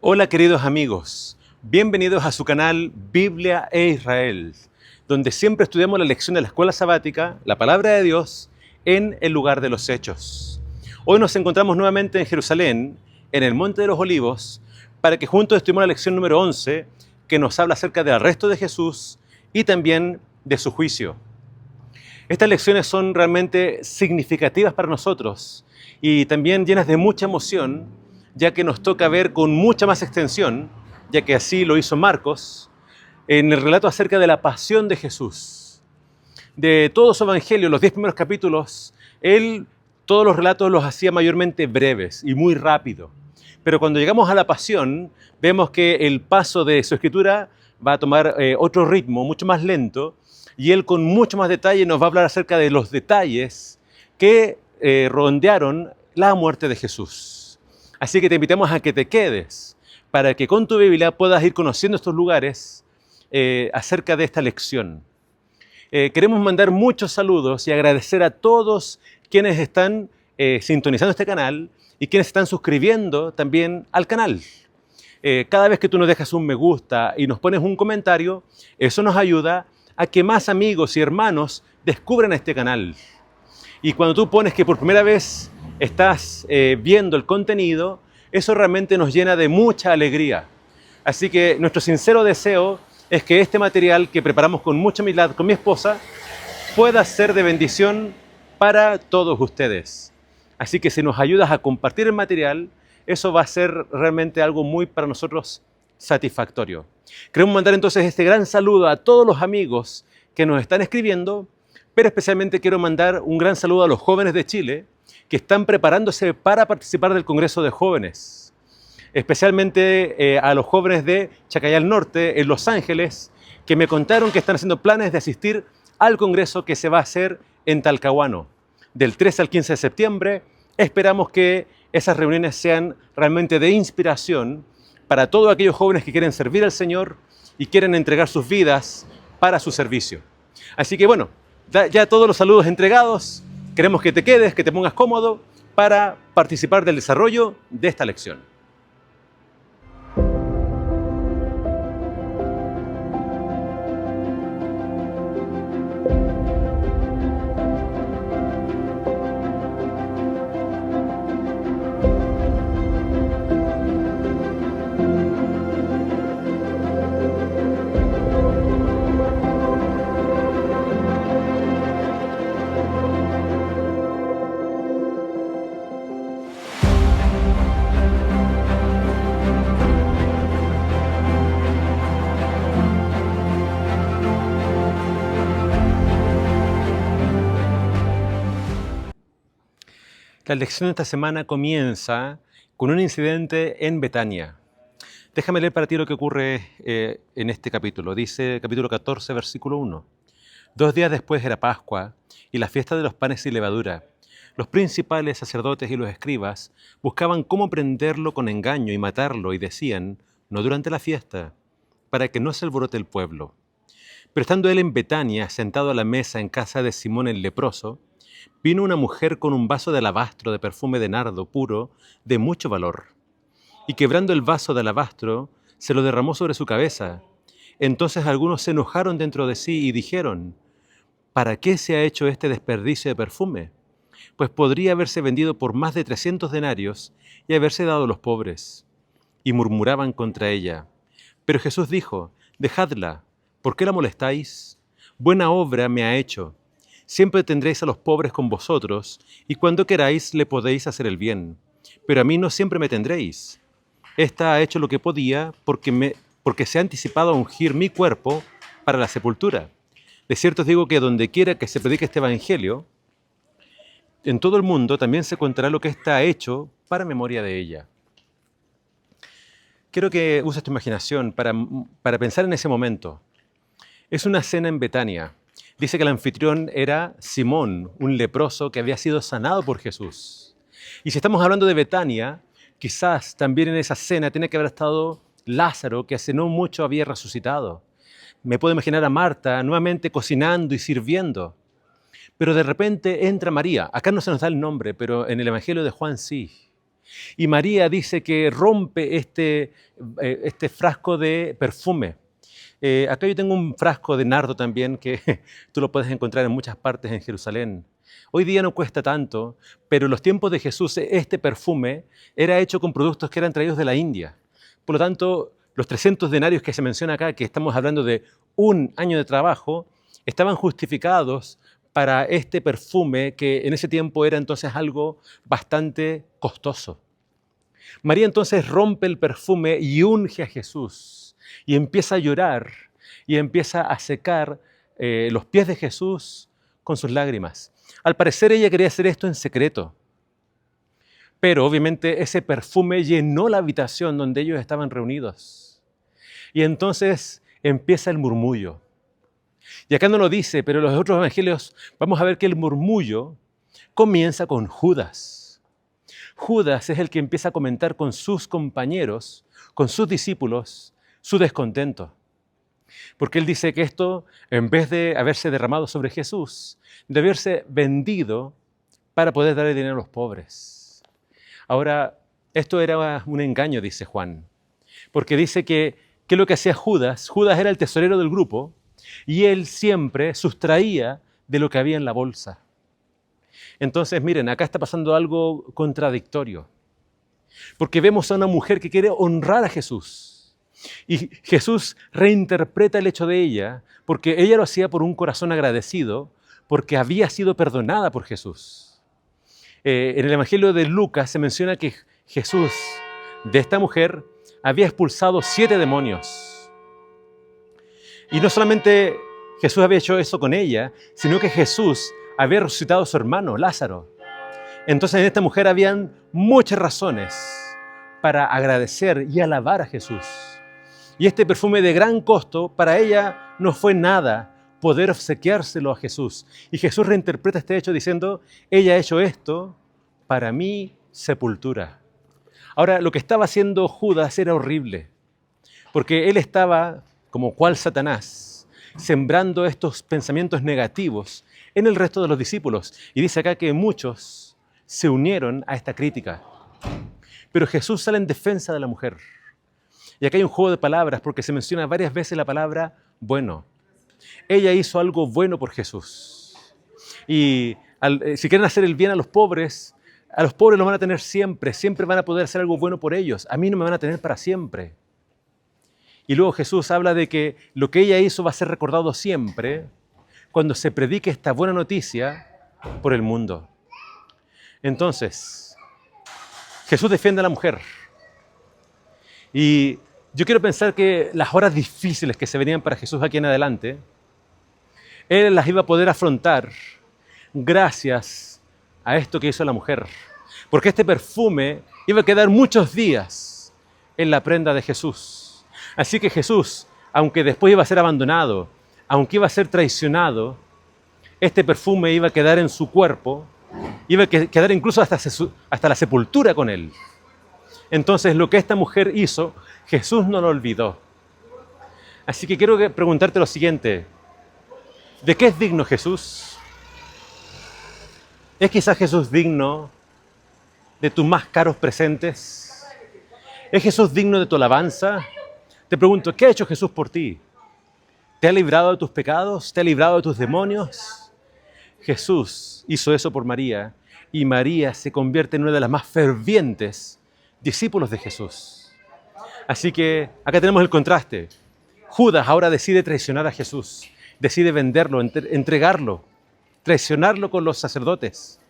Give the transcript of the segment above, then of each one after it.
Hola queridos amigos, bienvenidos a su canal Biblia e Israel, donde siempre estudiamos la lección de la escuela sabática, la palabra de Dios, en el lugar de los hechos. Hoy nos encontramos nuevamente en Jerusalén, en el Monte de los Olivos, para que juntos estudiemos la lección número 11, que nos habla acerca del arresto de Jesús y también de su juicio. Estas lecciones son realmente significativas para nosotros y también llenas de mucha emoción, ya que nos toca ver con mucha más extensión, ya que así lo hizo Marcos, en el relato acerca de la pasión de Jesús. De todo su evangelio, los 10 primeros capítulos, él todos los relatos los hacía mayormente breves y muy rápido. Pero cuando llegamos a la pasión, vemos que el paso de su escritura va a tomar otro ritmo, mucho más lento, y él con mucho más detalle nos va a hablar acerca de los detalles que rondearon la muerte de Jesús. Así que te invitamos a que te quedes para que con tu Biblia puedas ir conociendo estos lugares acerca de esta lección. Queremos mandar muchos saludos y agradecer a todos quienes están sintonizando este canal y quienes están suscribiendo también al canal. Cada vez que tú nos dejas un me gusta y nos pones un comentario, eso nos ayuda a que más amigos y hermanos descubran este canal. Y cuando tú pones que por primera vez estás viendo el contenido, eso realmente nos llena de mucha alegría. Así que nuestro sincero deseo es que este material que preparamos con mucha humildad con mi esposa pueda ser de bendición para todos ustedes. Así que si nos ayudas a compartir el material, eso va a ser realmente algo muy para nosotros satisfactorio. Queremos mandar entonces este gran saludo a todos los amigos que nos están escribiendo, pero especialmente quiero mandar un gran saludo a los jóvenes de Chile que están preparándose para participar del Congreso de Jóvenes. Especialmente a los jóvenes de Chacayal Norte, en Los Ángeles, que me contaron que están haciendo planes de asistir al Congreso que se va a hacer en Talcahuano. Del 13 al 15 de septiembre, esperamos que esas reuniones sean realmente de inspiración para todos aquellos jóvenes que quieren servir al Señor y quieren entregar sus vidas para su servicio. Así que bueno, ya todos los saludos entregados, queremos que te quedes, que te pongas cómodo para participar del desarrollo de esta lección. La lección de esta semana comienza con un incidente en Betania. Déjame leer para ti lo que ocurre en este capítulo. Dice capítulo 14, versículo 1. 2 días después era Pascua y la fiesta de los panes sin levadura. Los principales sacerdotes y los escribas buscaban cómo prenderlo con engaño y matarlo y decían, no durante la fiesta, para que no se alborote el pueblo. Pero estando él en Betania, sentado a la mesa en casa de Simón el leproso, vino una mujer con un vaso de alabastro de perfume de nardo puro de mucho valor, y quebrando el vaso de alabastro, se lo derramó sobre su cabeza. Entonces algunos se enojaron dentro de sí y dijeron, ¿para qué se ha hecho este desperdicio de perfume? Pues podría haberse vendido por más de 300 denarios y haberse dado a los pobres. Y murmuraban contra ella. Pero Jesús dijo, dejadla, ¿por qué la molestáis? Buena obra me ha hecho. Siempre tendréis a los pobres con vosotros, y cuando queráis le podéis hacer el bien. Pero a mí no siempre me tendréis. Esta ha hecho lo que podía porque se ha anticipado a ungir mi cuerpo para la sepultura. De cierto os digo que donde quiera que se predique este evangelio, en todo el mundo también se contará lo que está hecho para memoria de ella. Quiero que uses tu imaginación para pensar en ese momento. Es una cena en Betania. Dice que el anfitrión era Simón, un leproso que había sido sanado por Jesús. Y si estamos hablando de Betania, quizás también en esa cena tiene que haber estado Lázaro, que hace no mucho había resucitado. Me puedo imaginar a Marta nuevamente cocinando y sirviendo. Pero de repente entra María. Acá no se nos da el nombre, pero en el Evangelio de Juan sí. Y María dice que rompe este frasco de perfume. Acá yo tengo un frasco de nardo también que tú lo puedes encontrar en muchas partes en Jerusalén. Hoy día no cuesta tanto, pero en los tiempos de Jesús este perfume era hecho con productos que eran traídos de la India. Por lo tanto, los 300 denarios que se menciona acá, que estamos hablando de un año de trabajo, estaban justificados para este perfume que en ese tiempo era entonces algo bastante costoso. María entonces rompe el perfume y unge a Jesús y empieza a llorar y empieza a secar los pies de Jesús con sus lágrimas. Al parecer ella quería hacer esto en secreto, pero obviamente ese perfume llenó la habitación donde ellos estaban reunidos. Y entonces empieza el murmullo. Y acá no lo dice, pero en los otros evangelios vamos a ver que el murmullo comienza con Judas. Judas es el que empieza a comentar con sus compañeros, con sus discípulos, su descontento. Porque él dice que esto, en vez de haberse derramado sobre Jesús, debe haberse vendido para poder darle dinero a los pobres. Ahora, esto era un engaño, dice Juan, porque dice que lo que hacía Judas era el tesorero del grupo y él siempre sustraía de lo que había en la bolsa. Entonces, miren, acá está pasando algo contradictorio, porque vemos a una mujer que quiere honrar a Jesús y Jesús reinterpreta el hecho de ella porque ella lo hacía por un corazón agradecido, porque había sido perdonada por Jesús. En el Evangelio de Lucas se menciona que Jesús, de esta mujer, había expulsado 7 demonios. Y no solamente Jesús había hecho eso con ella, sino que Jesús había resucitado a su hermano, Lázaro. Entonces en esta mujer habían muchas razones para agradecer y alabar a Jesús. Y este perfume de gran costo, para ella no fue nada poder obsequiárselo a Jesús. Y Jesús reinterpreta este hecho diciendo, ella ha hecho esto para mi sepultura. Ahora, lo que estaba haciendo Judas era horrible, porque él estaba, como cual Satanás, sembrando estos pensamientos negativos en el resto de los discípulos. Y dice acá que muchos se unieron a esta crítica. Pero Jesús sale en defensa de la mujer. Y acá hay un juego de palabras porque se menciona varias veces la palabra bueno. Ella hizo algo bueno por Jesús. Y si quieren hacer el bien a los pobres los van a tener siempre, siempre van a poder hacer algo bueno por ellos. A mí no me van a tener para siempre. Y luego Jesús habla de que lo que ella hizo va a ser recordado siempre cuando se predique esta buena noticia por el mundo. Entonces, Jesús defiende a la mujer. Y yo quiero pensar que las horas difíciles que se venían para Jesús aquí en adelante, Él las iba a poder afrontar gracias a esto que hizo la mujer. Porque este perfume iba a quedar muchos días en la prenda de Jesús. Así que Jesús, aunque después iba a ser abandonado, aunque iba a ser traicionado, este perfume iba a quedar en su cuerpo, iba a quedar incluso hasta la sepultura con él. Entonces lo que esta mujer hizo, Jesús no lo olvidó. Así que quiero preguntarte lo siguiente, ¿de qué es digno Jesús? ¿Es quizás Jesús digno de tus más caros presentes? ¿Es Jesús digno de tu alabanza? Te pregunto, ¿qué ha hecho Jesús por ti? ¿Te ha librado de tus pecados? ¿Te ha librado de tus demonios? Jesús hizo eso por María y María se convierte en una de las más fervientes discípulos de Jesús. Así que acá tenemos el contraste. Judas ahora decide traicionar a Jesús, decide venderlo, entregarlo, traicionarlo con los sacerdotes.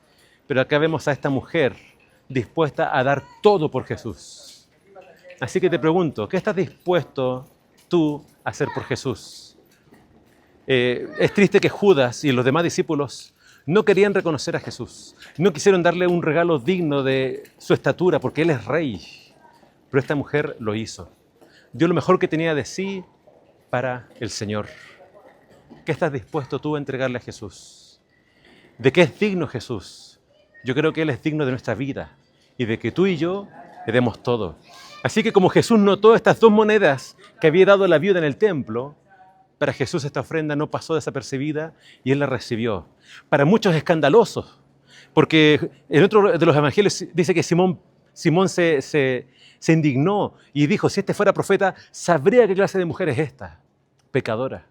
Pero acá vemos a esta mujer dispuesta a dar todo por Jesús. Así que te pregunto, ¿qué estás dispuesto tú a hacer por Jesús? Es triste que Judas y los demás discípulos no querían reconocer a Jesús. No quisieron darle un regalo digno de su estatura porque Él es rey. Pero esta mujer lo hizo. Dio lo mejor que tenía de sí para el Señor. ¿Qué estás dispuesto tú a entregarle a Jesús? ¿De qué es digno Jesús? Yo creo que Él es digno de nuestra vida y de que tú y yo le demos todo. Así que como Jesús notó estas 2 monedas que había dado la viuda en el templo, para Jesús esta ofrenda no pasó desapercibida y Él la recibió. Para muchos escandalosos, porque en otro de los evangelios dice que Simón Simón se indignó y dijo, si este fuera profeta, sabría qué clase de mujer es esta, pecadora.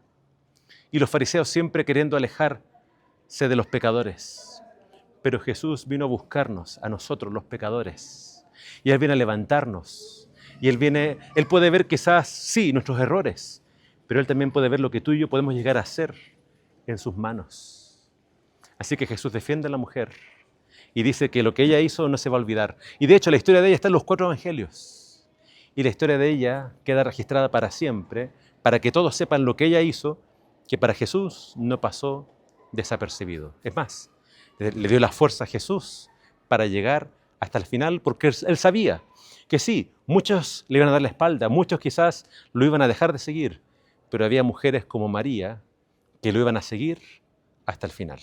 Y los fariseos siempre queriendo alejarse de los pecadores. Pero Jesús vino a buscarnos, a nosotros los pecadores. Y Él viene a levantarnos. Y Él puede ver quizás, sí, nuestros errores, pero Él también puede ver lo que tú y yo podemos llegar a hacer en sus manos. Así que Jesús defiende a la mujer y dice que lo que ella hizo no se va a olvidar. Y de hecho la historia de ella está en los 4 evangelios. Y la historia de ella queda registrada para siempre, para que todos sepan lo que ella hizo, que para Jesús no pasó desapercibido. Es más, le dio la fuerza a Jesús para llegar hasta el final, porque Él sabía que sí, muchos le iban a dar la espalda, muchos quizás lo iban a dejar de seguir, pero había mujeres como María que lo iban a seguir hasta el final.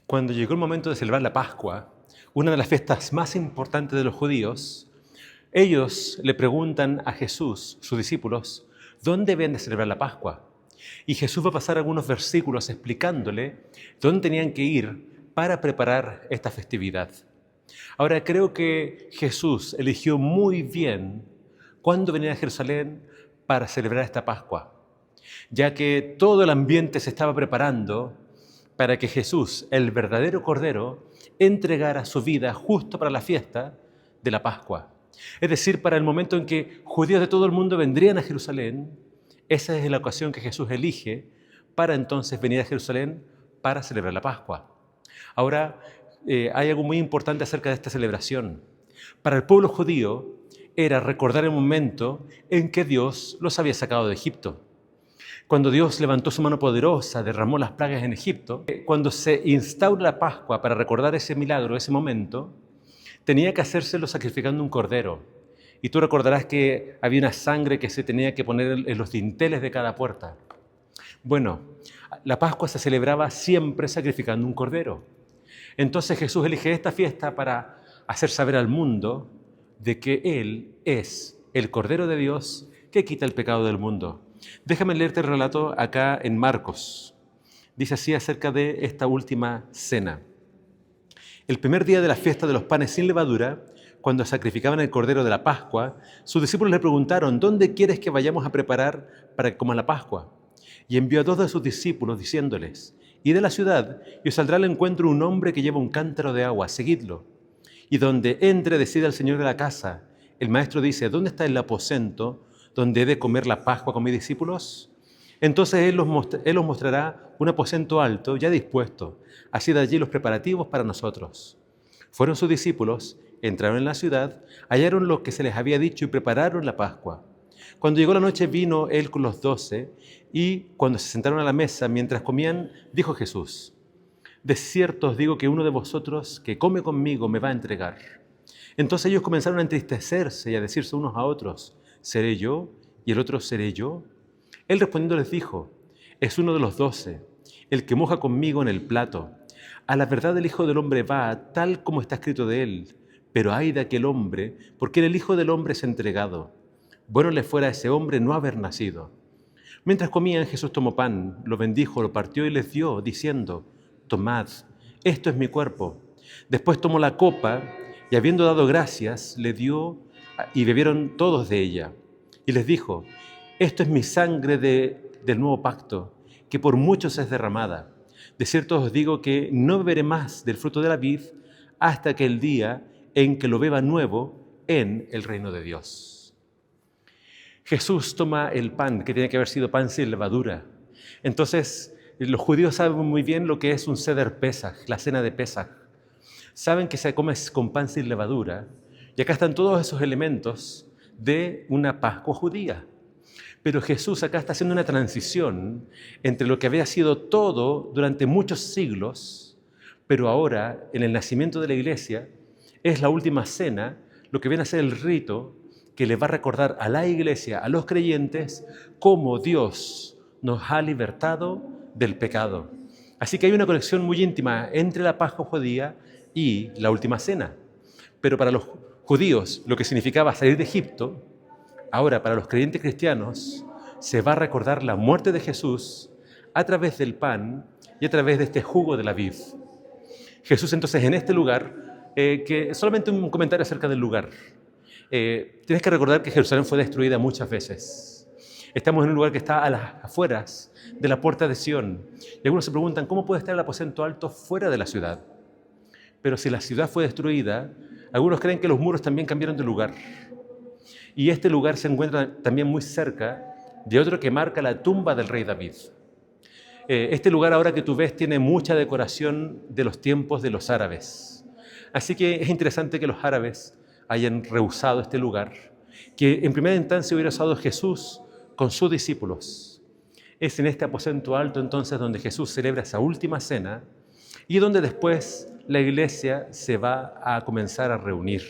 Cuando llegó el momento de celebrar la Pascua, una de las fiestas más importantes de los judíos, ellos le preguntan a Jesús, sus discípulos, ¿dónde deben de celebrar la Pascua? Y Jesús va a pasar algunos versículos explicándole dónde tenían que ir para preparar esta festividad. Ahora, creo que Jesús eligió muy bien cuándo venir a Jerusalén para celebrar esta Pascua, ya que todo el ambiente se estaba preparando para que Jesús, el verdadero Cordero, entregara su vida justo para la fiesta de la Pascua. Es decir, para el momento en que judíos de todo el mundo vendrían a Jerusalén, esa es la ocasión que Jesús elige para entonces venir a Jerusalén para celebrar la Pascua. Ahora, hay algo muy importante acerca de esta celebración. Para el pueblo judío era recordar el momento en que Dios los había sacado de Egipto. Cuando Dios levantó su mano poderosa, derramó las plagas en Egipto, cuando se instaura la Pascua para recordar ese milagro, ese momento, tenía que hacérselo sacrificando un cordero. Y tú recordarás que había una sangre que se tenía que poner en los dinteles de cada puerta. Bueno, la Pascua se celebraba siempre sacrificando un cordero. Entonces Jesús elige esta fiesta para hacer saber al mundo de que Él es el Cordero de Dios que quita el pecado del mundo. Déjame leerte el relato acá en Marcos. Dice así acerca de esta última cena. El primer día de la fiesta de los panes sin levadura, cuando sacrificaban el cordero de la Pascua, sus discípulos le preguntaron, ¿dónde quieres que vayamos a preparar para que coman la Pascua? Y envió a 2 de sus discípulos diciéndoles, id de la ciudad y os saldrá al encuentro un hombre que lleva un cántaro de agua, seguidlo. Y donde entre, decida el señor de la casa. El maestro dice, ¿dónde está el aposento donde he de comer la Pascua con mis discípulos? Entonces él os mostrará un aposento alto, ya dispuesto. Haced allí los preparativos para nosotros. Fueron sus discípulos, entraron en la ciudad, hallaron lo que se les había dicho y prepararon la Pascua. Cuando llegó la noche vino él con los 12 y cuando se sentaron a la mesa, mientras comían, dijo Jesús, de cierto os digo que uno de vosotros que come conmigo me va a entregar. Entonces ellos comenzaron a entristecerse y a decirse unos a otros, ¿seré yo? Y el otro, ¿seré yo? Él respondiendo les dijo, es uno de los 12, el que moja conmigo en el plato. A la verdad el Hijo del Hombre va, tal como está escrito de él, pero ay de aquel hombre, porque el Hijo del Hombre es entregado. Bueno le fuera a ese hombre no haber nacido. Mientras comían, Jesús tomó pan, lo bendijo, lo partió y les dio, diciendo, tomad, esto es mi cuerpo. Después tomó la copa y habiendo dado gracias, le dio y bebieron todos de ella. Y les dijo, esto es mi sangre del nuevo pacto, que por muchos es derramada. De cierto os digo que no beberé más del fruto de la vid hasta que el día en que lo beba nuevo en el reino de Dios. Jesús toma el pan, que tiene que haber sido pan sin levadura. Entonces, los judíos saben muy bien lo que es un Seder Pesaj, la cena de Pesaj. Saben que se come con pan sin levadura. Y acá están todos esos elementos de una Pascua judía. Pero Jesús acá está haciendo una transición entre lo que había sido todo durante muchos siglos, pero ahora, en el nacimiento de la iglesia, es la última cena, lo que viene a ser el rito que le va a recordar a la iglesia, a los creyentes, cómo Dios nos ha libertado del pecado. Así que hay una conexión muy íntima entre la Pascua judía y la última cena. Pero para los judíos, lo que significaba salir de Egipto, ahora para los creyentes cristianos, se va a recordar la muerte de Jesús a través del pan y a través de este jugo de la vid. Jesús entonces en este lugar, que solamente un comentario acerca del lugar. Tienes que recordar que Jerusalén fue destruida muchas veces. Estamos en un lugar que está a las afueras de la puerta de Sión. Y algunos se preguntan, ¿cómo puede estar el aposento alto fuera de la ciudad? Pero si la ciudad fue destruida, algunos creen que los muros también cambiaron de lugar. Y este lugar se encuentra también muy cerca de otro que marca la tumba del rey David. Este lugar ahora que tú ves tiene mucha decoración de los tiempos de los árabes. Así que es interesante que los árabes hayan rehusado este lugar, que en primera instancia hubiera usado Jesús con sus discípulos. Es en este aposento alto entonces donde Jesús celebra esa última cena y donde después la iglesia se va a comenzar a reunir.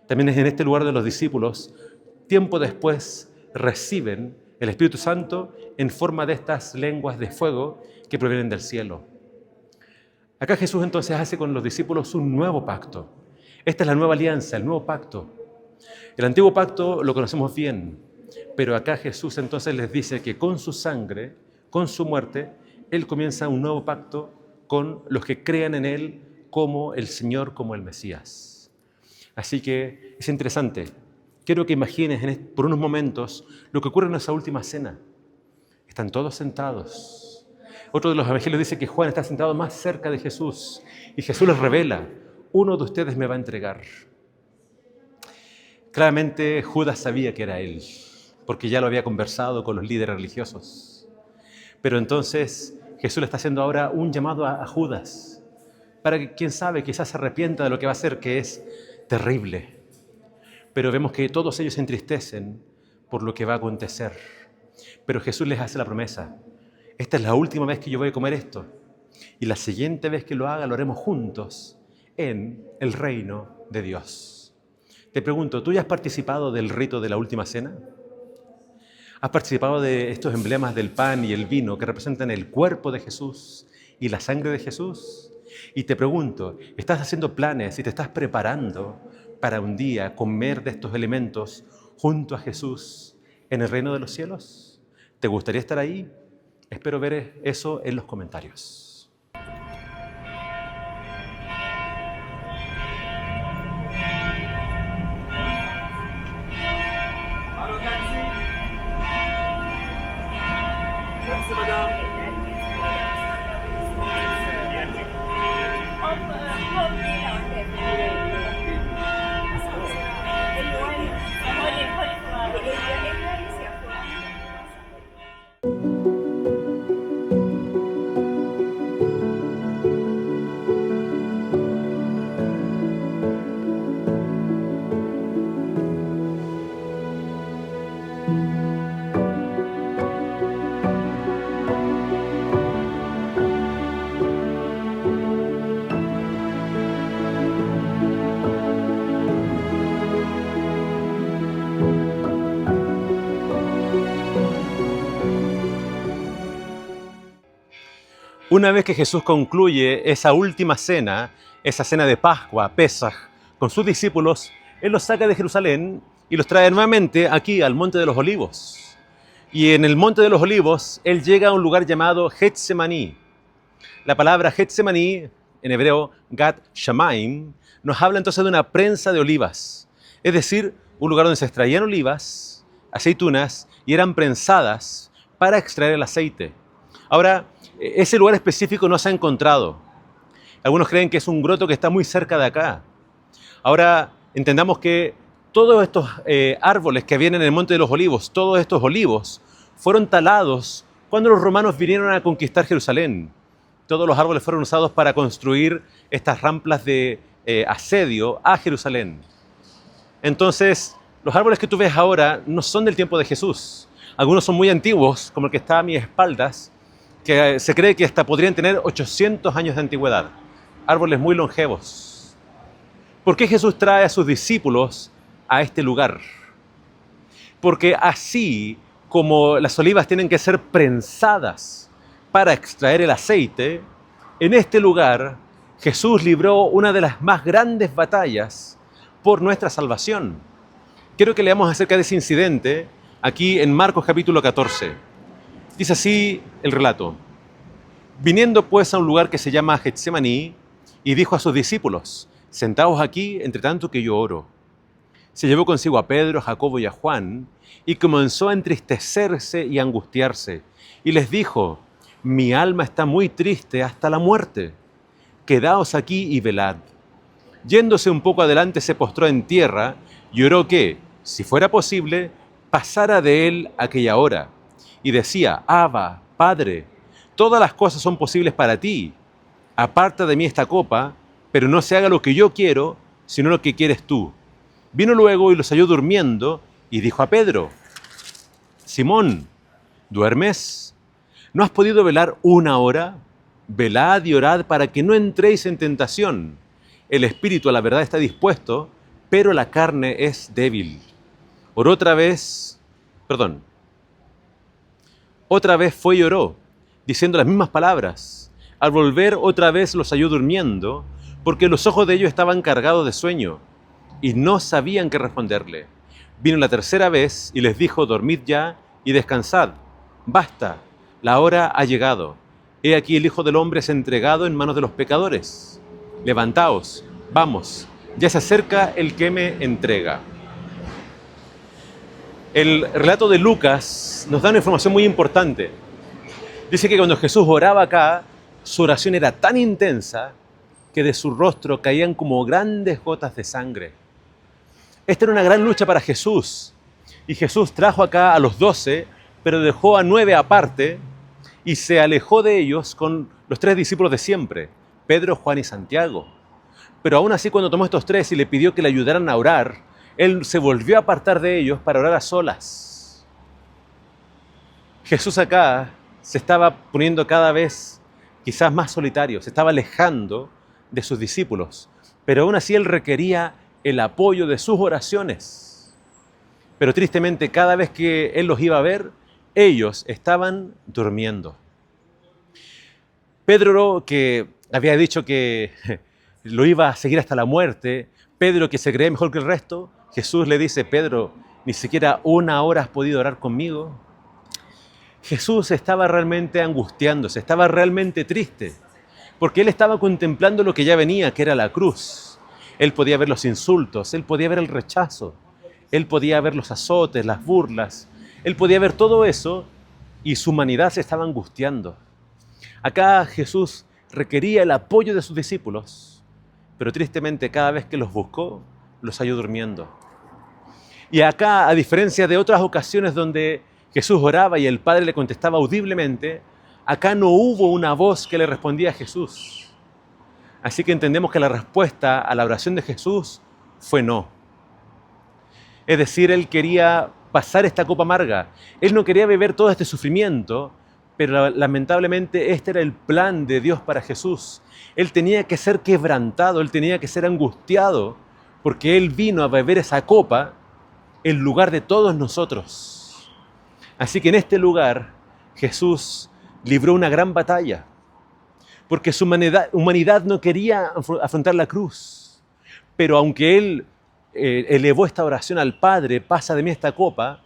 También es en este lugar de los discípulos, tiempo después reciben el Espíritu Santo en forma de estas lenguas de fuego que provienen del cielo. Acá Jesús entonces hace con los discípulos un nuevo pacto. Esta es la nueva alianza, el nuevo pacto. El antiguo pacto lo conocemos bien, pero acá Jesús entonces les dice que con su sangre, con su muerte, Él comienza un nuevo pacto con los que crean en Él como el Señor, como el Mesías. Así que es interesante. Quiero que imagines por unos momentos lo que ocurre en esa última cena. Están todos sentados. Otro de los evangelios dice que Juan está sentado más cerca de Jesús y Jesús les revela, uno de ustedes me va a entregar. Claramente Judas sabía que era él, porque ya lo había conversado con los líderes religiosos. Pero entonces Jesús le está haciendo ahora un llamado a Judas, para que, quién sabe, quizás se arrepienta de lo que va a hacer, que es terrible. Pero vemos que todos ellos se entristecen por lo que va a acontecer. Pero Jesús les hace la promesa, esta es la última vez que yo voy a comer esto, y la siguiente vez que lo haga lo haremos juntos en el reino de Dios. Te pregunto, ¿tú ya has participado del rito de la última cena? ¿Has participado de estos emblemas del pan y el vino que representan el cuerpo de Jesús y la sangre de Jesús? Y te pregunto, ¿estás haciendo planes y te estás preparando para un día comer de estos elementos junto a Jesús en el reino de los cielos? ¿Te gustaría estar ahí? Espero ver eso en los comentarios. Una vez que Jesús concluye esa última cena, esa cena de Pascua, Pesaj, con sus discípulos, Él los saca de Jerusalén y los trae nuevamente aquí al Monte de los Olivos. Y en el Monte de los Olivos, Él llega a un lugar llamado Getsemaní. La palabra Getsemaní, en hebreo Gat Shamaim, nos habla entonces de una prensa de olivas. Es decir, un lugar donde se extraían olivas, aceitunas, y eran prensadas para extraer el aceite. Ahora, ese lugar específico no se ha encontrado. Algunos creen que es un groto que está muy cerca de acá. Ahora, entendamos que Todos estos árboles que habían en el Monte de los Olivos, todos estos olivos, fueron talados cuando los romanos vinieron a conquistar Jerusalén. Todos los árboles fueron usados para construir estas rampas de asedio a Jerusalén. Entonces, los árboles que tú ves ahora no son del tiempo de Jesús. Algunos son muy antiguos, como el que está a mis espaldas, que se cree que hasta podrían tener 800 años de antigüedad. Árboles muy longevos. ¿Por qué Jesús trae a sus discípulos a este lugar? Porque así como las olivas tienen que ser prensadas para extraer el aceite, en este lugar Jesús libró una de las más grandes batallas por nuestra salvación. Quiero que leamos acerca de ese incidente aquí en Marcos capítulo 14. Dice así el relato. Viniendo pues a un lugar que se llama Getsemaní, y dijo a sus discípulos, sentaos aquí entre tanto que yo oro. Se llevó consigo a Pedro, a Jacobo y a Juan, y comenzó a entristecerse y a angustiarse. Y les dijo, mi alma está muy triste hasta la muerte. Quedaos aquí y velad. Yéndose un poco adelante se postró en tierra y oró que, si fuera posible, pasara de él aquella hora. Y decía, Abba, Padre, todas las cosas son posibles para ti. Aparta de mí esta copa, pero no se haga lo que yo quiero, sino lo que quieres tú. Vino luego y los halló durmiendo y dijo a Pedro, Simón, ¿duermes? ¿No has podido velar una hora? Velad y orad para que no entréis en tentación. El espíritu a la verdad está dispuesto, pero la carne es débil. Otra vez fue y oró, diciendo las mismas palabras. Al volver otra vez los halló durmiendo, porque los ojos de ellos estaban cargados de sueño, y no sabían qué responderle. Vino la tercera vez y les dijo, dormid ya y descansad. Basta, la hora ha llegado. He aquí el Hijo del Hombre es entregado en manos de los pecadores. Levantaos, vamos, ya se acerca el que me entrega. El relato de Lucas nos da una información muy importante. Dice que cuando Jesús oraba acá, su oración era tan intensa que de su rostro caían como grandes gotas de sangre. Esta era una gran lucha para Jesús. Y Jesús trajo acá a los 12, pero dejó a 9 aparte y se alejó de ellos con los 3 discípulos de siempre, Pedro, Juan y Santiago. Pero aún así, cuando tomó estos 3 y le pidió que le ayudaran a orar, él se volvió a apartar de ellos para orar a solas. Jesús acá se estaba poniendo cada vez quizás más solitario, se estaba alejando de sus discípulos, pero aún así él requería el apoyo de sus oraciones. Pero tristemente, cada vez que él los iba a ver, ellos estaban durmiendo. Pedro, que había dicho que lo iba a seguir hasta la muerte, Pedro, que se cree mejor que el resto, Jesús le dice, Pedro, ¿ni siquiera una hora has podido orar conmigo? Jesús estaba realmente angustiándose, estaba realmente triste, porque él estaba contemplando lo que ya venía, que era la cruz. Él podía ver los insultos, él podía ver el rechazo, él podía ver los azotes, las burlas, él podía ver todo eso y su humanidad se estaba angustiando. Acá Jesús requería el apoyo de sus discípulos, pero tristemente cada vez que los buscó, los halló durmiendo. Y acá, a diferencia de otras ocasiones donde Jesús oraba y el Padre le contestaba audiblemente, acá no hubo una voz que le respondía a Jesús. Así que entendemos que la respuesta a la oración de Jesús fue no. Es decir, él quería pasar esta copa amarga. Él no quería beber todo este sufrimiento, pero lamentablemente este era el plan de Dios para Jesús. Él tenía que ser quebrantado, él tenía que ser angustiado, porque él vino a beber esa copa en lugar de todos nosotros. Así que en este lugar Jesús libró una gran batalla, porque su humanidad no quería afrontar la cruz. Pero aunque él elevó esta oración al Padre, pasa de mí esta copa,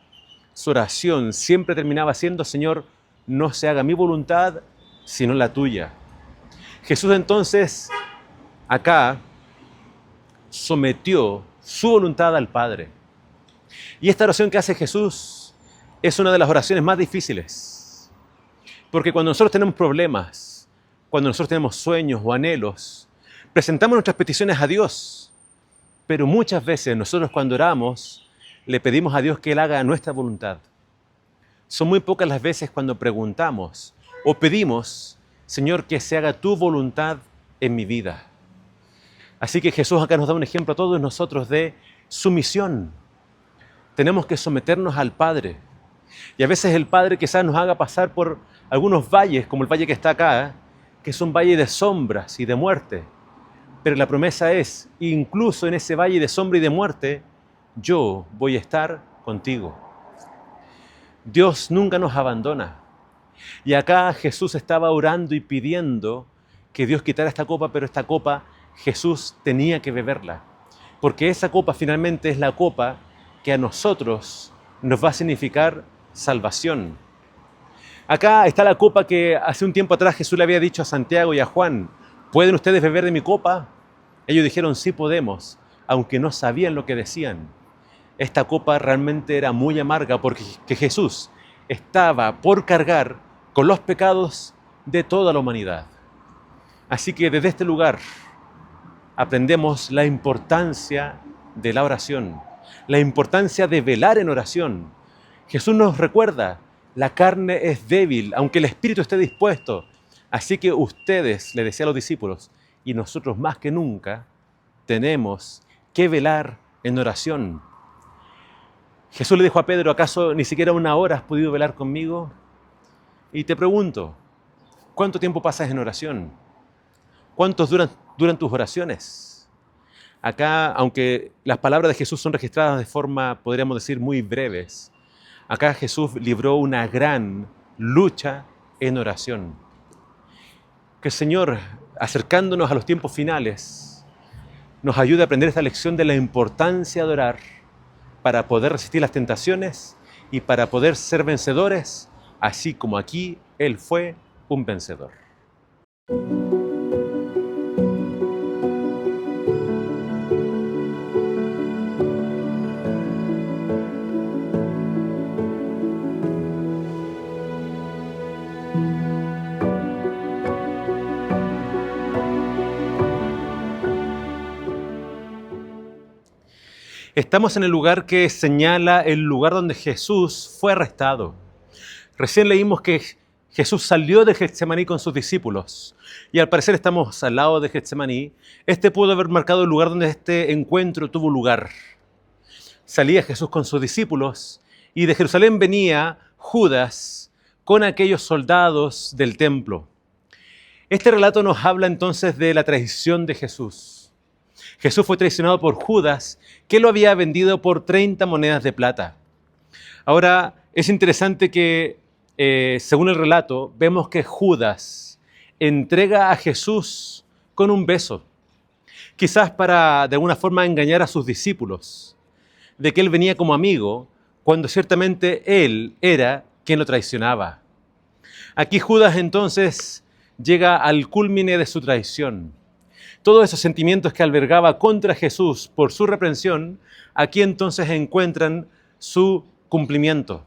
su oración siempre terminaba siendo, Señor, no se haga mi voluntad, sino la tuya. Jesús entonces acá sometió su voluntad al Padre. Y esta oración que hace Jesús es una de las oraciones más difíciles. Porque cuando nosotros tenemos problemas, cuando nosotros tenemos sueños o anhelos, presentamos nuestras peticiones a Dios. Pero muchas veces nosotros cuando oramos le pedimos a Dios que Él haga nuestra voluntad. Son muy pocas las veces cuando preguntamos o pedimos, Señor, que se haga tu voluntad en mi vida. Así que Jesús acá nos da un ejemplo a todos nosotros de sumisión. Tenemos que someternos al Padre. Y a veces el Padre quizás nos haga pasar por algunos valles, como el valle que está acá, que son valles de sombras y de muerte. Pero la promesa es, incluso en ese valle de sombra y de muerte, yo voy a estar contigo. Dios nunca nos abandona. Y acá Jesús estaba orando y pidiendo que Dios quitara esta copa, pero esta copa Jesús tenía que beberla. Porque esa copa finalmente es la copa que a nosotros nos va a significar salvación. Acá está la copa que hace un tiempo atrás Jesús le había dicho a Santiago y a Juan, ¿pueden ustedes beber de mi copa? Ellos dijeron, sí podemos, aunque no sabían lo que decían. Esta copa realmente era muy amarga porque Jesús estaba por cargar con los pecados de toda la humanidad. Así que desde este lugar aprendemos la importancia de la oración, la importancia de velar en oración. Jesús nos recuerda, la carne es débil, aunque el espíritu esté dispuesto. Así que ustedes, le decía a los discípulos, y nosotros más que nunca, tenemos que velar en oración. Jesús le dijo a Pedro, ¿acaso ni siquiera una hora has podido velar conmigo? Y te pregunto, ¿cuánto tiempo pasas en oración? ¿Cuántos duran tus oraciones? Acá, aunque las palabras de Jesús son registradas de forma, podríamos decir, muy breves, acá Jesús libró una gran lucha en oración. Que el Señor, acercándonos a los tiempos finales, nos ayude a aprender esta lección de la importancia de orar para poder resistir las tentaciones y para poder ser vencedores, así como aquí Él fue un vencedor. Estamos en el lugar que señala el lugar donde Jesús fue arrestado. Recién leímos que Jesús salió de Getsemaní con sus discípulos y al parecer estamos al lado de Getsemaní. Este pudo haber marcado el lugar donde este encuentro tuvo lugar. Salía Jesús con sus discípulos y de Jerusalén venía Judas con aquellos soldados del templo. Este relato nos habla entonces de la traición de Jesús. Jesús fue traicionado por Judas, que lo había vendido por 30 monedas de plata. Ahora, es interesante que, según el relato, vemos que Judas entrega a Jesús con un beso, quizás para, de alguna forma, engañar a sus discípulos, de que él venía como amigo, cuando ciertamente él era quien lo traicionaba. Aquí Judas, entonces, llega al cúlmine de su traición. Todos esos sentimientos que albergaba contra Jesús por su reprensión, aquí entonces encuentran su cumplimiento.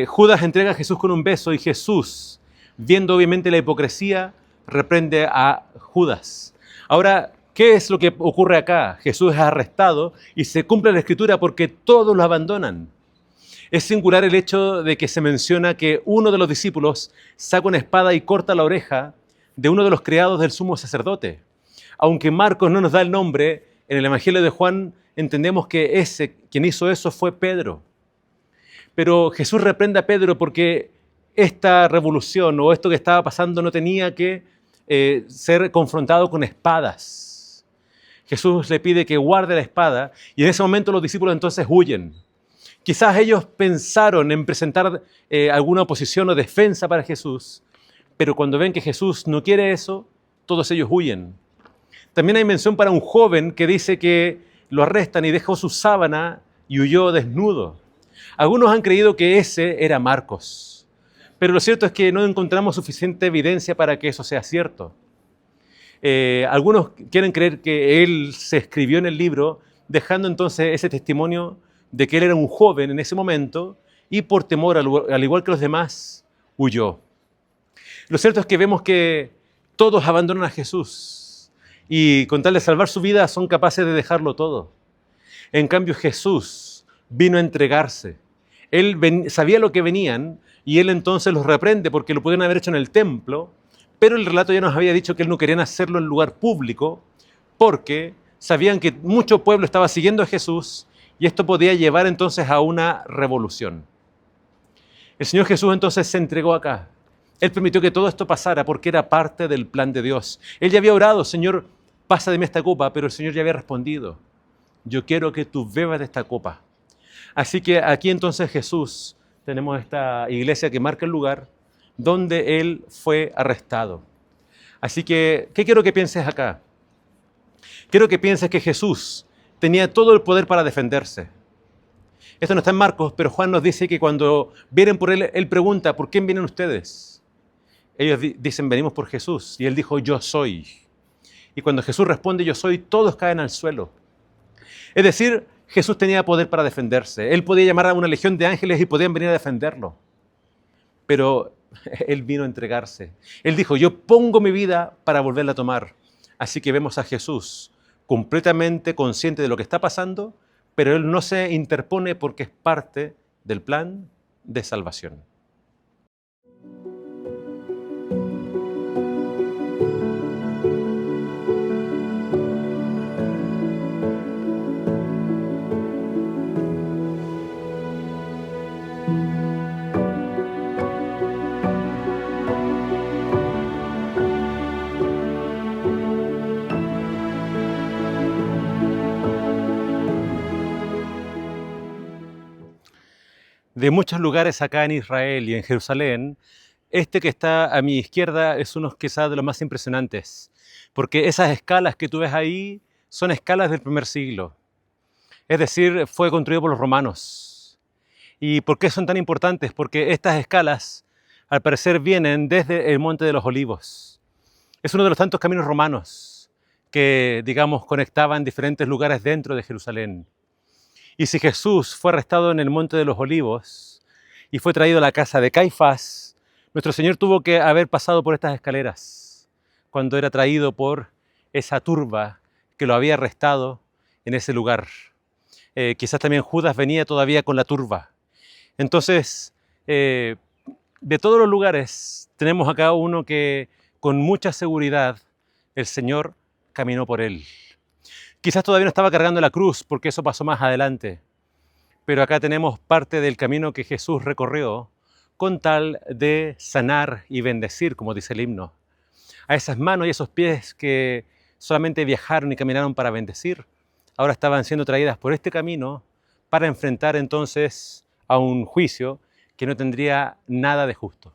Judas entrega a Jesús con un beso y Jesús, viendo obviamente la hipocresía, reprende a Judas. Ahora, ¿qué es lo que ocurre acá? Jesús es arrestado y se cumple la Escritura porque todos lo abandonan. Es singular el hecho de que se menciona que uno de los discípulos saca una espada y corta la oreja de uno de los criados del sumo sacerdote. Aunque Marcos no nos da el nombre, en el Evangelio de Juan entendemos que quien hizo eso fue Pedro. Pero Jesús reprende a Pedro porque esta revolución o esto que estaba pasando no tenía que ser confrontado con espadas. Jesús le pide que guarde la espada y en ese momento los discípulos entonces huyen. Quizás ellos pensaron en presentar alguna oposición o defensa para Jesús, pero cuando ven que Jesús no quiere eso, todos ellos huyen. También hay mención para un joven que dice que lo arrestan y dejó su sábana y huyó desnudo. Algunos han creído que ese era Marcos, pero lo cierto es que no encontramos suficiente evidencia para que eso sea cierto. Algunos quieren creer que él se escribió en el libro, dejando entonces ese testimonio de que él era un joven en ese momento y por temor, al igual que los demás, huyó. Lo cierto es que vemos que todos abandonan a Jesús y con tal de salvar su vida son capaces de dejarlo todo. En cambio Jesús vino a entregarse. Él sabía lo que venían y él entonces los reprende porque lo pudieron haber hecho en el templo, pero el relato ya nos había dicho que él no quería hacerlo en lugar público porque sabían que mucho pueblo estaba siguiendo a Jesús y esto podía llevar entonces a una revolución. El Señor Jesús entonces se entregó acá. Él permitió que todo esto pasara porque era parte del plan de Dios. Él ya había orado, Señor, pasa de mí esta copa, pero el Señor ya había respondido, yo quiero que tú bebas de esta copa. Así que aquí entonces Jesús, tenemos esta iglesia que marca el lugar donde Él fue arrestado. Así que, ¿qué quiero que pienses acá? Quiero que pienses que Jesús tenía todo el poder para defenderse. Esto no está en Marcos, pero Juan nos dice que cuando vienen por Él, Él pregunta, ¿por quién vienen ustedes? Ellos dicen, venimos por Jesús. Y Él dijo, yo soy. Y cuando Jesús responde, yo soy, todos caen al suelo. Es decir, Jesús tenía poder para defenderse. Él podía llamar a una legión de ángeles y podían venir a defenderlo. Pero Él vino a entregarse. Él dijo, yo pongo mi vida para volverla a tomar. Así que vemos a Jesús completamente consciente de lo que está pasando, pero Él no se interpone porque es parte del plan de salvación. De muchos lugares acá en Israel y en Jerusalén, este que está a mi izquierda es uno quizás de los más impresionantes, porque esas escalas que tú ves ahí son escalas del primer siglo. Es decir, fue construido por los romanos. ¿Y por qué son tan importantes? Porque estas escalas, al parecer, vienen desde el Monte de los Olivos. Es uno de los tantos caminos romanos que, digamos, conectaban diferentes lugares dentro de Jerusalén. Y si Jesús fue arrestado en el Monte de los Olivos y fue traído a la casa de Caifás, nuestro Señor tuvo que haber pasado por estas escaleras cuando era traído por esa turba que lo había arrestado en ese lugar. Quizás también Judas venía todavía con la turba. Entonces, de todos los lugares, tenemos acá uno que con mucha seguridad el Señor caminó por él. Quizás todavía no estaba cargando la cruz, porque eso pasó más adelante. Pero acá tenemos parte del camino que Jesús recorrió con tal de sanar y bendecir, como dice el himno. A esas manos y esos pies que solamente viajaron y caminaron para bendecir, ahora estaban siendo traídas por este camino para enfrentar entonces a un juicio que no tendría nada de justo.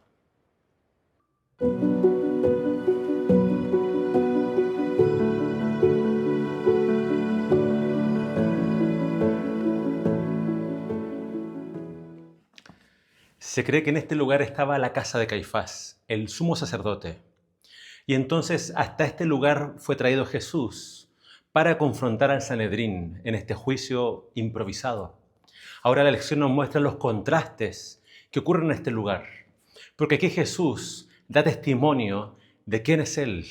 Se cree que en este lugar estaba la casa de Caifás, el sumo sacerdote. Y entonces hasta este lugar fue traído Jesús para confrontar al Sanedrín en este juicio improvisado. Ahora la lección nos muestra los contrastes que ocurren en este lugar. Porque aquí Jesús da testimonio de quién es Él.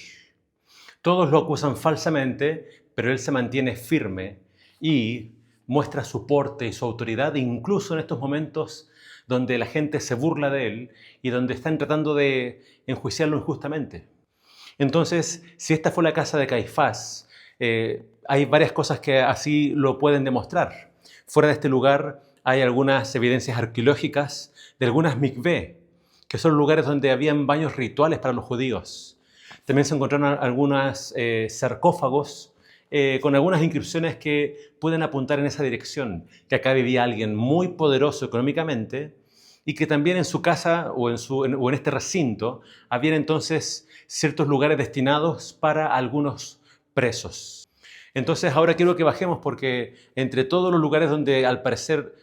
Todos lo acusan falsamente, pero Él se mantiene firme y muestra su porte y su autoridad, incluso en estos momentos donde la gente se burla de Él y donde están tratando de enjuiciarlo injustamente. Entonces, si esta fue la casa de Caifás, hay varias cosas que así lo pueden demostrar. Fuera de este lugar hay algunas evidencias arqueológicas de algunas mikvé, que son lugares donde habían baños rituales para los judíos. También se encontraron algunos sarcófagos con algunas inscripciones que pueden apuntar en esa dirección, que acá vivía alguien muy poderoso económicamente y que también en su casa o en este recinto habían entonces ciertos lugares destinados para algunos presos. Entonces ahora quiero que bajemos porque entre todos los lugares donde al parecer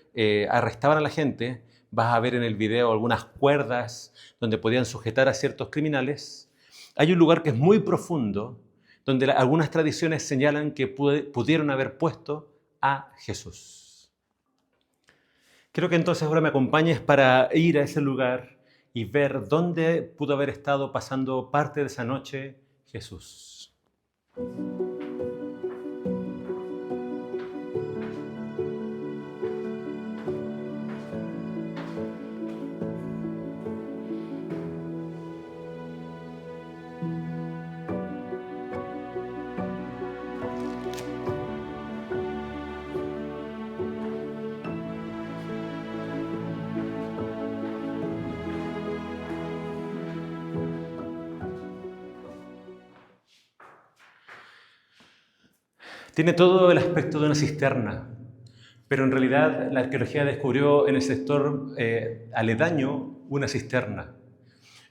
arrestaban a la gente, vas a ver en el video algunas cuerdas donde podían sujetar a ciertos criminales. Hay un lugar que es muy profundo donde algunas tradiciones señalan que pudieron haber puesto a Jesús. Quiero que entonces ahora me acompañes para ir a ese lugar y ver dónde pudo haber estado pasando parte de esa noche Jesús. Tiene todo el aspecto de una cisterna, pero en realidad la arqueología descubrió en el sector aledaño una cisterna.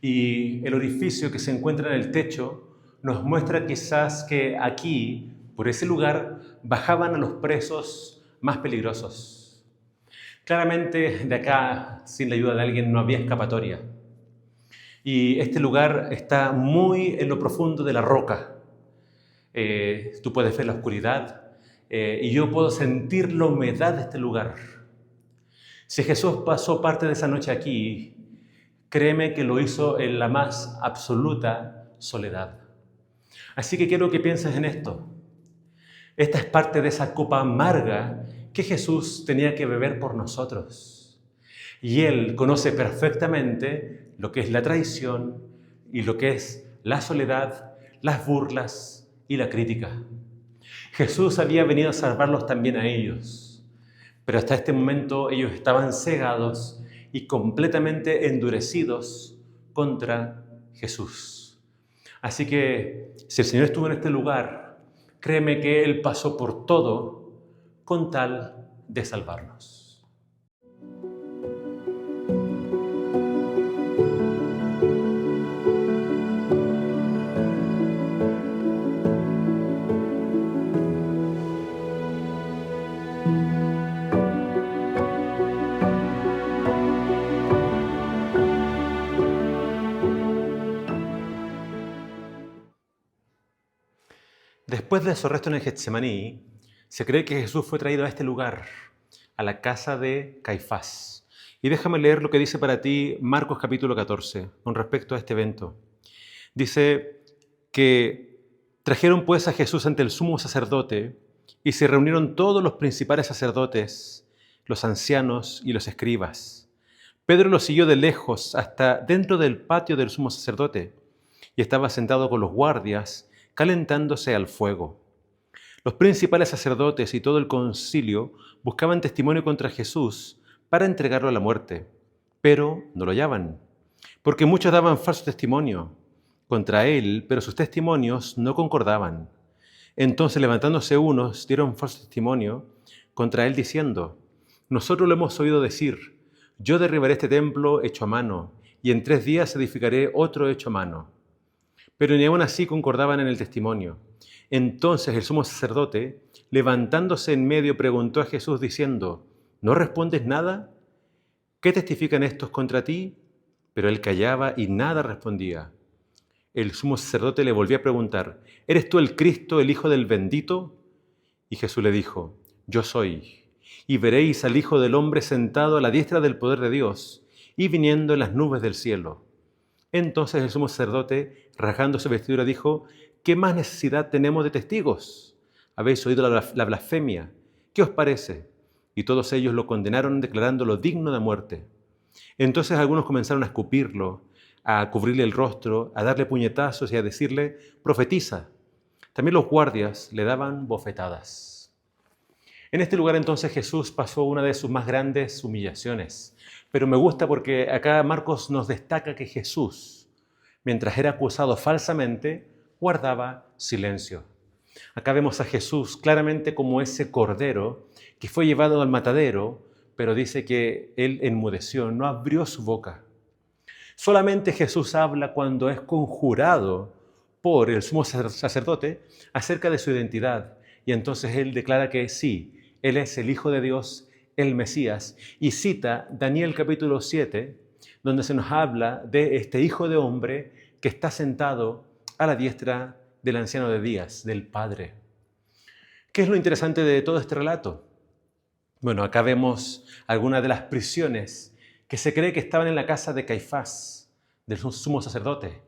Y el orificio que se encuentra en el techo nos muestra quizás que aquí, por ese lugar, bajaban a los presos más peligrosos. Claramente de acá, sin la ayuda de alguien, no había escapatoria. Y este lugar está muy en lo profundo de la roca. Tú puedes ver la oscuridad y yo puedo sentir la humedad de este lugar. Si Jesús pasó parte de esa noche aquí, créeme que lo hizo en la más absoluta soledad. Así que quiero que pienses en esto. Esta es parte de esa copa amarga que Jesús tenía que beber por nosotros. Y Él conoce perfectamente lo que es la traición y lo que es la soledad, las burlas y la crítica. Jesús había venido a salvarlos también a ellos, pero hasta este momento ellos estaban cegados y completamente endurecidos contra Jesús. Así que si el Señor estuvo en este lugar, créeme que Él pasó por todo con tal de salvarnos. Después de su arresto en el Getsemaní, se cree que Jesús fue traído a este lugar, a la casa de Caifás. Y déjame leer lo que dice para ti Marcos capítulo 14, con respecto a este evento. Dice que trajeron pues a Jesús ante el sumo sacerdote y se reunieron todos los principales sacerdotes, los ancianos y los escribas. Pedro lo siguió de lejos hasta dentro del patio del sumo sacerdote y estaba sentado con los guardias calentándose al fuego. Los principales sacerdotes y todo el concilio buscaban testimonio contra Jesús para entregarlo a la muerte, pero no lo hallaban, porque muchos daban falso testimonio contra él, pero sus testimonios no concordaban. Entonces, levantándose unos, dieron falso testimonio contra él diciendo: nosotros lo hemos oído decir, yo derribaré este templo hecho a mano, y en 3 días edificaré otro hecho a mano. Pero ni aun así concordaban en el testimonio. Entonces el sumo sacerdote, levantándose en medio, preguntó a Jesús diciendo: ¿no respondes nada? ¿Qué testifican estos contra ti? Pero él callaba y nada respondía. El sumo sacerdote le volvió a preguntar: ¿eres tú el Cristo, el Hijo del bendito? Y Jesús le dijo: yo soy. Y veréis al Hijo del hombre sentado a la diestra del poder de Dios y viniendo en las nubes del cielo. Entonces el sumo sacerdote, rasgando su vestidura, dijo: ¿qué más necesidad tenemos de testigos? Habéis oído la blasfemia. ¿Qué os parece? Y todos ellos lo condenaron declarándolo digno de muerte. Entonces algunos comenzaron a escupirlo, a cubrirle el rostro, a darle puñetazos y a decirle: profetiza. También los guardias le daban bofetadas. En este lugar entonces Jesús pasó una de sus más grandes humillaciones. Pero me gusta porque acá Marcos nos destaca que Jesús, mientras era acusado falsamente, guardaba silencio. Acá vemos a Jesús claramente como ese cordero que fue llevado al matadero, pero dice que él enmudeció, no abrió su boca. Solamente Jesús habla cuando es conjurado por el sumo sacerdote acerca de su identidad. Y entonces él declara que sí, él es el Hijo de Dios, el Mesías, y cita Daniel capítulo 7, donde se nos habla de este Hijo de Hombre que está sentado a la diestra del anciano de días, del Padre. ¿Qué es lo interesante de todo este relato? Bueno, acá vemos algunas de las prisiones que se cree que estaban en la casa de Caifás, del sumo sacerdote.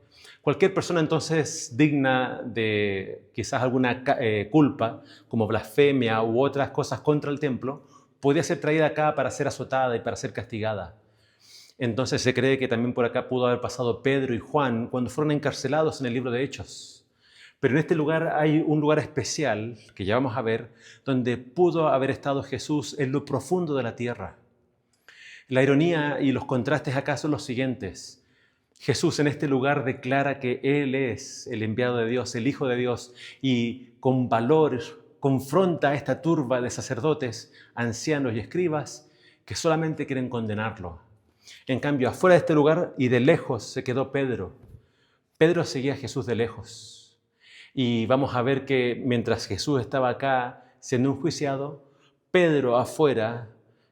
Cualquier persona entonces digna de quizás alguna culpa, como blasfemia u otras cosas contra el templo, podía ser traída acá para ser azotada y para ser castigada. Entonces se cree que también por acá pudo haber pasado Pedro y Juan cuando fueron encarcelados en el libro de Hechos. Pero en este lugar hay un lugar especial, que ya vamos a ver, donde pudo haber estado Jesús en lo profundo de la tierra. La ironía y los contrastes acá son los siguientes. Jesús en este lugar declara que Él es el enviado de Dios, el Hijo de Dios, y con valor confronta a esta turba de sacerdotes, ancianos y escribas que solamente quieren condenarlo. En cambio, afuera de este lugar y de lejos se quedó Pedro. Pedro seguía a Jesús de lejos. Y vamos a ver que mientras Jesús estaba acá siendo enjuiciado, Pedro afuera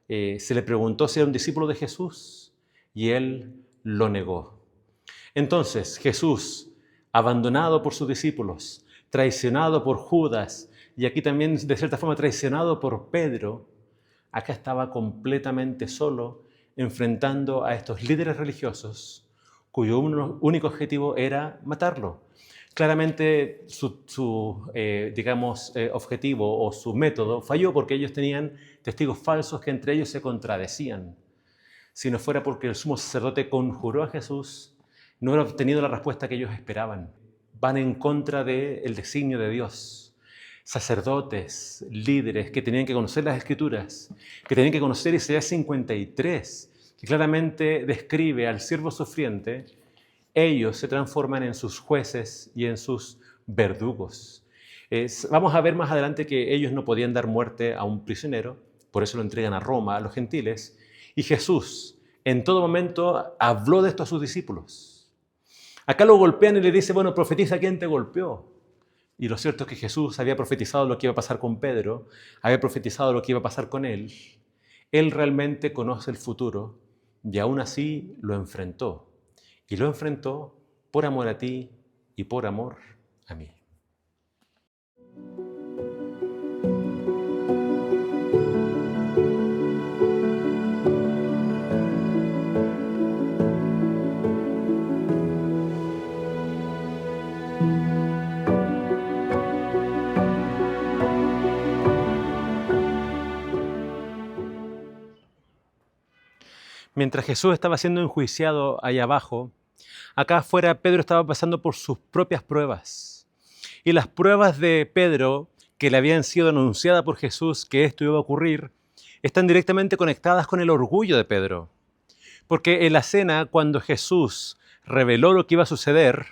se le preguntó si era un discípulo de Jesús y él lo negó. Entonces Jesús, abandonado por sus discípulos, traicionado por Judas y aquí también de cierta forma traicionado por Pedro, acá estaba completamente solo enfrentando a estos líderes religiosos cuyo único objetivo era matarlo. Claramente su objetivo o su método falló porque ellos tenían testigos falsos que entre ellos se contradecían. Si no fuera porque el sumo sacerdote conjuró a Jesús, no hubiera obtenido la respuesta que ellos esperaban. Van en contra del designio de Dios. Sacerdotes, líderes que tenían que conocer las Escrituras, que tenían que conocer Isaías 53, que claramente describe al siervo sufriente, ellos se transforman en sus jueces y en sus verdugos. Vamos a ver más adelante que ellos no podían dar muerte a un prisionero, por eso lo entregan a Roma, a los gentiles, y Jesús en todo momento habló de esto a sus discípulos. Acá lo golpean y le dice, bueno, profetiza quién te golpeó. Y lo cierto es que Jesús había profetizado lo que iba a pasar con Pedro, había profetizado lo que iba a pasar con él. Él realmente conoce el futuro y aún así lo enfrentó. Y lo enfrentó por amor a ti y por amor a mí. Mientras Jesús estaba siendo enjuiciado allá abajo, acá afuera Pedro estaba pasando por sus propias pruebas. Y las pruebas de Pedro, que le habían sido anunciadas por Jesús que esto iba a ocurrir, están directamente conectadas con el orgullo de Pedro. Porque en la cena, cuando Jesús reveló lo que iba a suceder,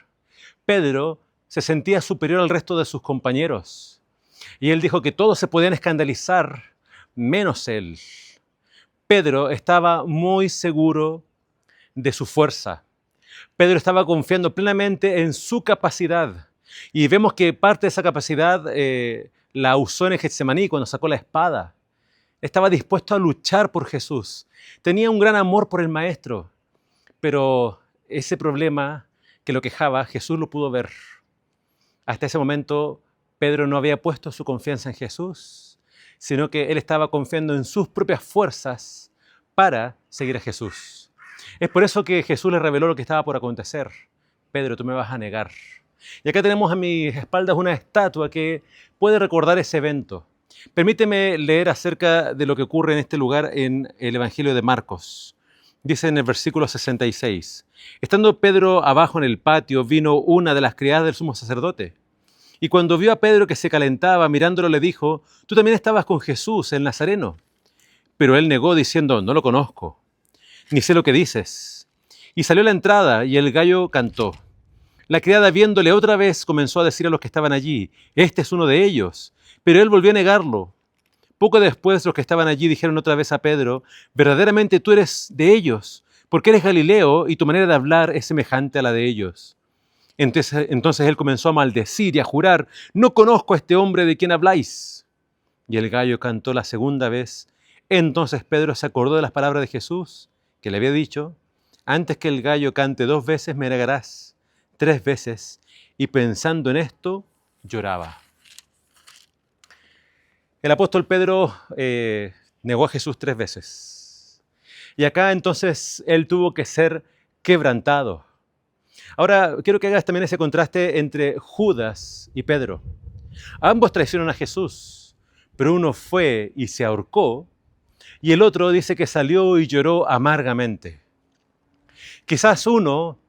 Pedro se sentía superior al resto de sus compañeros. Y él dijo que todos se podían escandalizar, menos él. Pedro estaba muy seguro de su fuerza. Pedro estaba confiando plenamente en su capacidad. Y vemos que parte de esa capacidad la usó en el Getsemaní cuando sacó la espada. Estaba dispuesto a luchar por Jesús. Tenía un gran amor por el Maestro. Pero ese problema que lo quejaba, Jesús lo pudo ver. Hasta ese momento, Pedro no había puesto su confianza en Jesús, sino que él estaba confiando en sus propias fuerzas para seguir a Jesús. Es por eso que Jesús le reveló lo que estaba por acontecer. Pedro, tú me vas a negar. Y acá tenemos a mis espaldas una estatua que puede recordar ese evento. Permíteme leer acerca de lo que ocurre en este lugar en el Evangelio de Marcos. Dice en el versículo 66, estando Pedro abajo en el patio, vino una de las criadas del sumo sacerdote. Y cuando vio a Pedro que se calentaba, mirándolo le dijo, tú también estabas con Jesús, el Nazareno. Pero él negó diciendo, no lo conozco, ni sé lo que dices. Y salió a la entrada y el gallo cantó. La criada viéndole otra vez comenzó a decir a los que estaban allí, este es uno de ellos. Pero él volvió a negarlo. Poco después los que estaban allí dijeron otra vez a Pedro, verdaderamente tú eres de ellos, porque eres Galileo y tu manera de hablar es semejante a la de ellos. Entonces él comenzó a maldecir y a jurar, no conozco a este hombre de quien habláis. Y el gallo cantó la segunda vez. Entonces Pedro se acordó de las palabras de Jesús, que le había dicho, antes que el gallo cante 2 veces me negarás 3 veces, y pensando en esto, lloraba. El apóstol Pedro negó a Jesús 3 veces. Y acá entonces él tuvo que ser quebrantado. Ahora, quiero que hagas también ese contraste entre Judas y Pedro. Ambos traicionaron a Jesús, pero uno fue y se ahorcó, y el otro dice que salió y lloró amargamente. Quizás uno,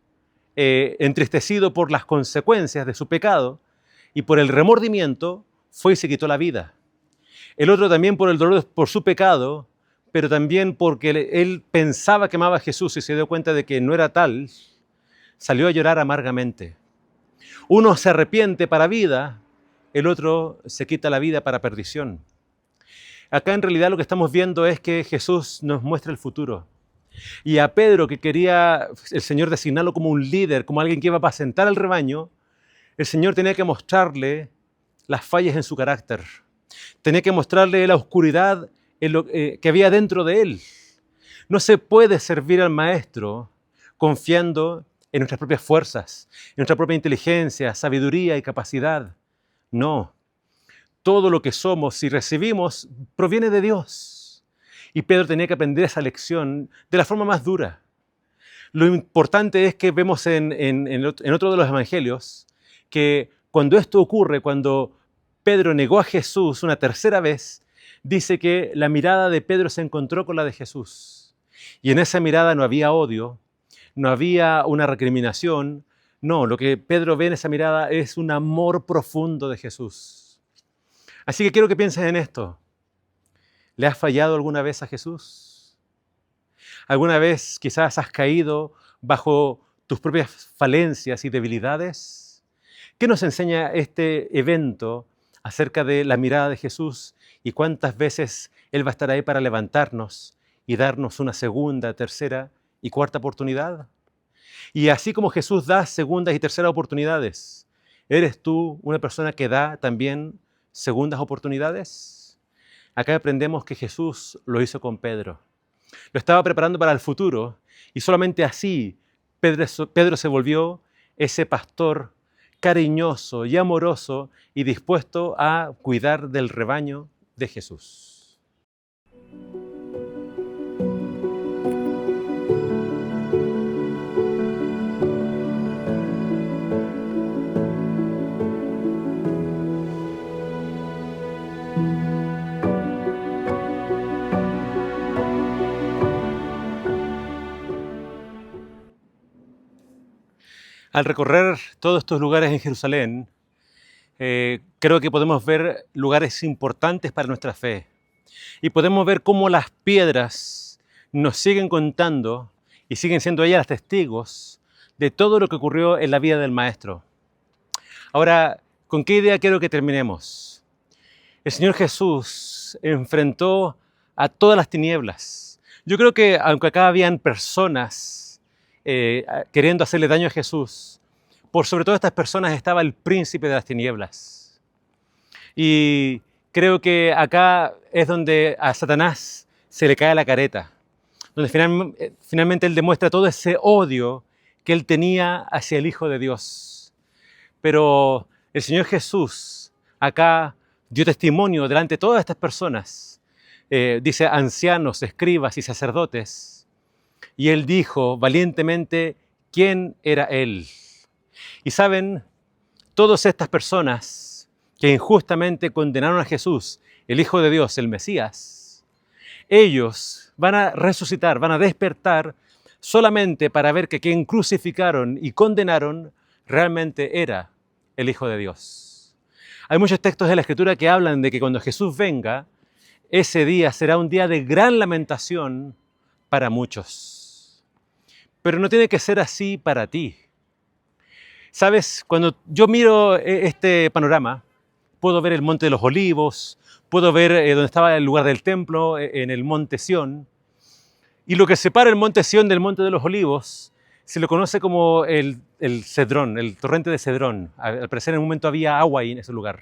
entristecido por las consecuencias de su pecado y por el remordimiento, fue y se quitó la vida. El otro también por el dolor por su pecado, pero también porque él pensaba que amaba a Jesús y se dio cuenta de que no era tal, salió a llorar amargamente. Uno se arrepiente para vida, el otro se quita la vida para perdición. Acá en realidad lo que estamos viendo es que Jesús nos muestra el futuro. Y a Pedro, que quería el Señor designarlo como un líder, como alguien que iba a apacentar al rebaño, el Señor tenía que mostrarle las fallas en su carácter. Tenía que mostrarle la oscuridad que había dentro de él. No se puede servir al Maestro confiando en nuestras propias fuerzas, en nuestra propia inteligencia, sabiduría y capacidad. No. Todo lo que somos y recibimos proviene de Dios. Y Pedro tenía que aprender esa lección de la forma más dura. Lo importante es que vemos en otro de los evangelios que cuando esto ocurre, cuando Pedro negó a Jesús una tercera vez, dice que la mirada de Pedro se encontró con la de Jesús. Y en esa mirada no había odio, no había una recriminación. No, lo que Pedro ve en esa mirada es un amor profundo de Jesús. Así que quiero que pienses en esto. ¿Le has fallado alguna vez a Jesús? ¿Alguna vez quizás has caído bajo tus propias falencias y debilidades? ¿Qué nos enseña este evento acerca de la mirada de Jesús y cuántas veces Él va a estar ahí para levantarnos y darnos una segunda, tercera y cuarta oportunidad? Y así como Jesús da segundas y terceras oportunidades, ¿eres tú una persona que da también segundas oportunidades? Acá aprendemos que Jesús lo hizo con Pedro. Lo estaba preparando para el futuro y solamente así Pedro se volvió ese pastor cariñoso y amoroso y dispuesto a cuidar del rebaño de Jesús. Al recorrer todos estos lugares en Jerusalén, creo que podemos ver lugares importantes para nuestra fe. Y podemos ver cómo las piedras nos siguen contando y siguen siendo ellas las testigos de todo lo que ocurrió en la vida del Maestro. Ahora, ¿con qué idea quiero que terminemos? El Señor Jesús enfrentó a todas las tinieblas. Yo creo que aunque acá habían personas queriendo hacerle daño a Jesús, por sobre todas estas personas estaba el príncipe de las tinieblas. Y creo que acá es donde a Satanás se le cae la careta, donde finalmente él demuestra todo ese odio que él tenía hacia el Hijo de Dios. Pero el Señor Jesús acá dio testimonio delante de todas estas personas, dice ancianos, escribas y sacerdotes, y él dijo valientemente quién era él. Y saben, todas estas personas que injustamente condenaron a Jesús, el Hijo de Dios, el Mesías, ellos van a resucitar, van a despertar solamente para ver que quien crucificaron y condenaron realmente era el Hijo de Dios. Hay muchos textos de la Escritura que hablan de que cuando Jesús venga, ese día será un día de gran lamentación para muchos. Pero no tiene que ser así para ti. Sabes, cuando yo miro este panorama, puedo ver el Monte de los Olivos, puedo ver donde estaba el lugar del templo, en el Monte Sión. Y lo que separa el Monte Sión del Monte de los Olivos se lo conoce como el Cedrón, el torrente de Cedrón. Al parecer en un momento había agua ahí en ese lugar.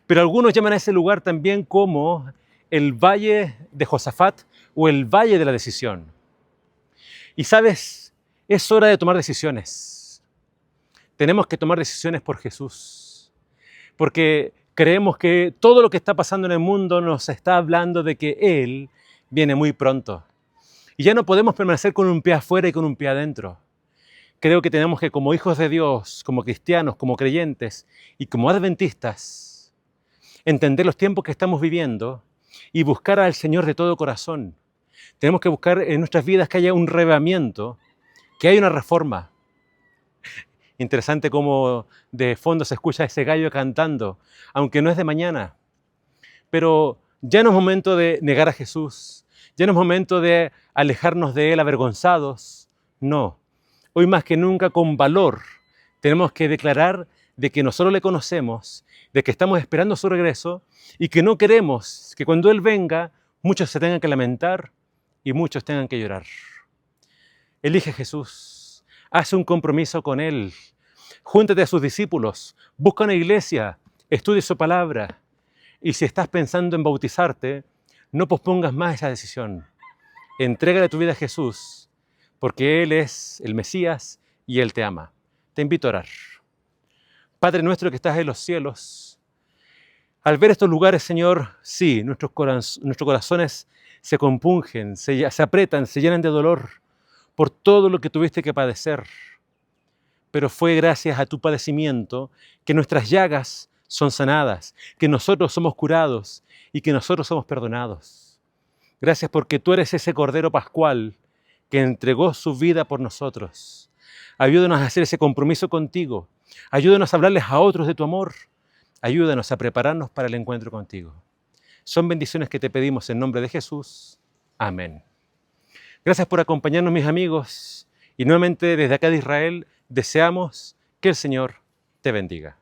Pero algunos llaman a ese lugar también como el Valle de Josafat o el Valle de la Decisión. Y sabes, es hora de tomar decisiones. Tenemos que tomar decisiones por Jesús, porque creemos que todo lo que está pasando en el mundo nos está hablando de que Él viene muy pronto. Y ya no podemos permanecer con un pie afuera y con un pie adentro. Creo que tenemos que, como hijos de Dios, como cristianos, como creyentes y como adventistas, entender los tiempos que estamos viviendo y buscar al Señor de todo corazón. Tenemos que buscar en nuestras vidas que haya un revivamiento, que haya una reforma. Interesante cómo de fondo se escucha ese gallo cantando, aunque no es de mañana. Pero ya no es momento de negar a Jesús, ya no es momento de alejarnos de Él avergonzados. No, hoy más que nunca con valor tenemos que declarar de que nosotros le conocemos, de que estamos esperando su regreso y que no queremos que cuando Él venga muchos se tengan que lamentar y muchos tengan que llorar. Elige a Jesús, haz un compromiso con Él, júntate a sus discípulos, busca una iglesia, estudia su palabra. Y si estás pensando en bautizarte, no pospongas más esa decisión. Entrégale tu vida a Jesús, porque Él es el Mesías y Él te ama. Te invito a orar. Padre nuestro que estás en los cielos, al ver estos lugares, Señor, sí, nuestros corazones se compungen, se aprietan, se llenan de dolor por todo lo que tuviste que padecer. Pero fue gracias a tu padecimiento que nuestras llagas son sanadas, que nosotros somos curados y que nosotros somos perdonados. Gracias porque tú eres ese Cordero Pascual que entregó su vida por nosotros. Ayúdanos a hacer ese compromiso contigo. Ayúdanos a hablarles a otros de tu amor. Ayúdanos a prepararnos para el encuentro contigo. Son bendiciones que te pedimos en nombre de Jesús. Amén. Gracias por acompañarnos, mis amigos. Y nuevamente desde acá de Israel deseamos que el Señor te bendiga.